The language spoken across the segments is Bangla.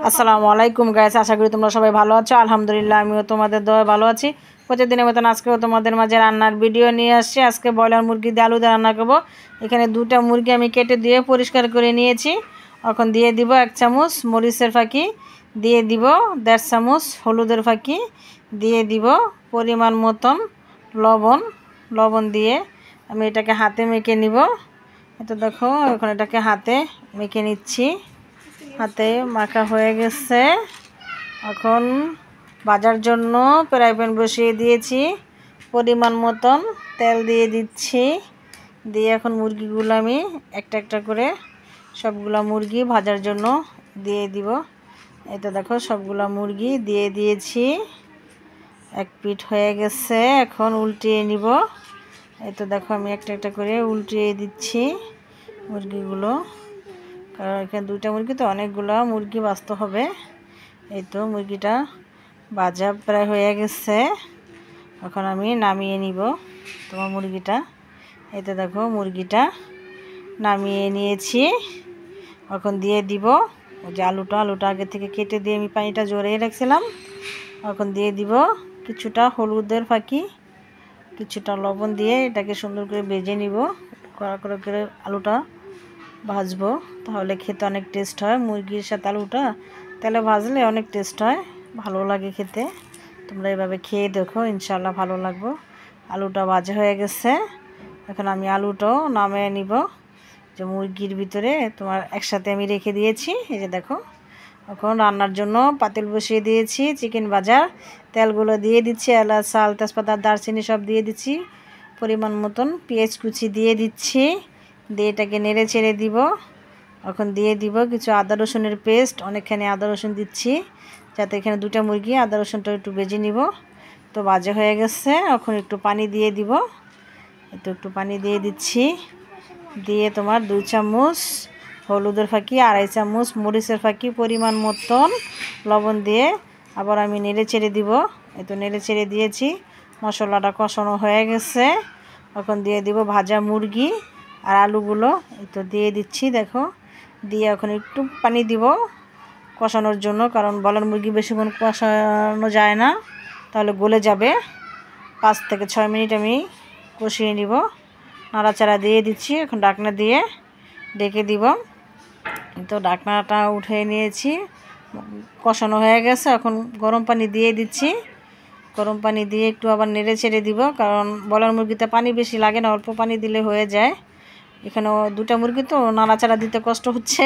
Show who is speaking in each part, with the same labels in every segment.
Speaker 1: আসসালামু আলাইকুম গাইস, আশা করি তোমরা সবাই ভালো আছো। আলহামদুলিল্লাহ আমিও তোমাদের দোয়ায় ভালো আছি। প্রতিদিনের মতন আজকেও তোমাদের মাঝে রান্নার ভিডিও নিয়ে আসছি। আজকে ব্রয়লার মুরগি দিয়ে আলু দিয়ে রান্না করবো। এখানে দুটা মুরগি আমি কেটে দিয়ে পরিষ্কার করে নিয়েছি। এখন দিয়ে দিব 1 চামচ মরিচের ফাঁকি, দিয়ে দিব 1.5 চামচ হলুদের ফাঁকি, দিয়ে দিব পরিমাণ মতন লবণ দিয়ে আমি এটাকে হাতে মেখে নিব। এটা দেখো, এখন এটাকে হাতে মেখে নিচ্ছি। হাতে মাখা হয়ে গেছে। এখন ভাজার জন্য ফ্রাই প্যান বসিয়ে দিয়েছি। পরিমাণ মতন তেল দিয়ে দিচ্ছি। দিয়ে এখন মুরগিগুলো আমি একটা একটা করে সবগুলা মুরগি ভাজার জন্য দিয়ে দিব। এটা দেখো, সবগুলা মুরগি দিয়ে দিয়েছি। এক পিঠ হয়ে গেছে, এখন উল্টিয়ে নিব। এটা দেখো, আমি একটা একটা করে উল্টিয়ে দিচ্ছি মুরগিগুলো, কারণ এখানে দুইটা মুরগি তো অনেকগুলো মুরগি বাঁচতে হবে। এই তো মুরগিটা ভাজা প্রায় হয়ে গেছে। এখন আমি নামিয়ে নিব তোমার মুরগিটা। এতে দেখো, মুরগিটা নামিয়ে নিয়েছি। এখন দিয়ে দিব ওই যে আলুটা আগে থেকে কেটে দিয়ে আমি পানিটা জড়িয়ে রাখছিলাম। এখন দিয়ে দিব কিছুটা হলুদের ফাঁকি, কিছুটা লবণ দিয়ে এটাকে সুন্দর করে ভেজে নিব। কড়া করে আলুটা ভাজবো, তাহলে খেতে অনেক টেস্ট হয়। মুরগির সাথে আলুটা তেলে ভাজলে অনেক টেস্ট হয়, ভালো লাগে খেতে। তোমরা এভাবে খেয়ে দেখো, ইনশাল্লাহ ভালো লাগবে। আলুটা ভাজা হয়ে গেছে। এখন আমি আলুটাও নামিয়ে নিব। যে মুরগির ভিতরে তোমার একসাথে আমি রেখে দিয়েছি। এই যে দেখো, এখন রান্নার জন্য পাতিল বসিয়ে দিয়েছি। চিকেন ভাজার তেলগুলো দিয়ে দিচ্ছি, এলাচ, চাল, তেজপাতা, দারচিনি সব দিয়ে দিচ্ছি। পরিমাণ মতন পেঁয়াজ কুচি দিয়ে দিচ্ছি। দিয়ে এটাকে নেড়ে ছেড়ে দিব। এখন দিয়ে দিব কিছু আদা রসুনের পেস্ট, অনেকখানি আদা রসুন দিচ্ছি, যাতে এখানে দুটা মুরগি আদা রসুনটা একটু ভেজে নিব। তো ভাজা হয়ে গেছে, এখন একটু পানি দিয়ে দিব। একটু পানি দিয়ে দিচ্ছি। দিয়ে তোমার 2 চামচ হলুদের ফাঁকি, 2.5 চামচ মরিচের ফাঁকি, পরিমাণ মতন লবণ দিয়ে আবার আমি নেড়ে ছেড়ে দিব। নেড়ে ছেড়ে দিয়েছি। মশলাটা কষানো হয়ে গেছে। এখন দিয়ে দিব ভাজা মুরগি আর আলুগুলো। দিয়ে দিচ্ছি। দেখো, দিয়ে এখন একটু পানি দিব কষানোর জন্য, কারণ ব্রয়লার মুরগি বেশিক্ষণ কষানো যায় না, তাহলে গলে যাবে। 5 থেকে 6 মিনিট আমি কষিয়ে নিব। নাড়াচাড়া দিয়ে দিচ্ছি। এখন ঢাকনা দিয়ে ডেকে দিব। তো ঢাকনাটা উঠে নিয়েছি, কষানো হয়ে গেছে। এখন গরম পানি দিয়ে দিচ্ছি। গরম পানি দিয়ে একটু আবার নেড়ে ছেড়ে দিব, কারণ ব্রয়লার মুরগিতে পানি বেশি লাগে না, অল্প পানি দিলে হয়ে যায়। এখানে দুটা মুরগি তো নাড়াচাড়া দিতে কষ্ট হচ্ছে,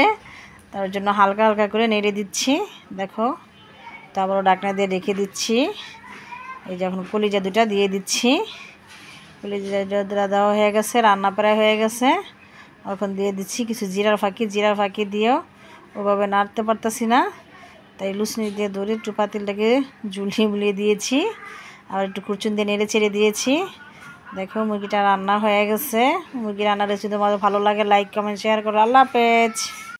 Speaker 1: তার জন্য হালকা হালকা করে নেড়ে দিচ্ছি। দেখো, তারপর ঢাকনা দিয়ে রেখে দিচ্ছি। এই যে এখন কলিজা দুটা দিয়ে দিচ্ছি। কলিজা দেওয়া হয়ে গেছে, রান্না প্রায় হয়ে গেছে। এখন দিয়ে দিচ্ছি কিছু জিরার ফাঁকি দিয়েও ওভাবে নাড়তে পারতেছি না, তাই লুচনি দিয়ে ধরে একটু পাতিলটাকে বুলিয়ে দিয়েছি। আর একটু কুরচুন দিয়ে নেড়ে ছেড়ে দিয়েছি। দেখো, মুরগিটা রান্না হয়ে গেছে। মুরগি রান্নার রেসিপি তোমাদের ভালো লাগে, লাইক, কমেন্ট, শেয়ার করো। আল্লাহ হাফেজ।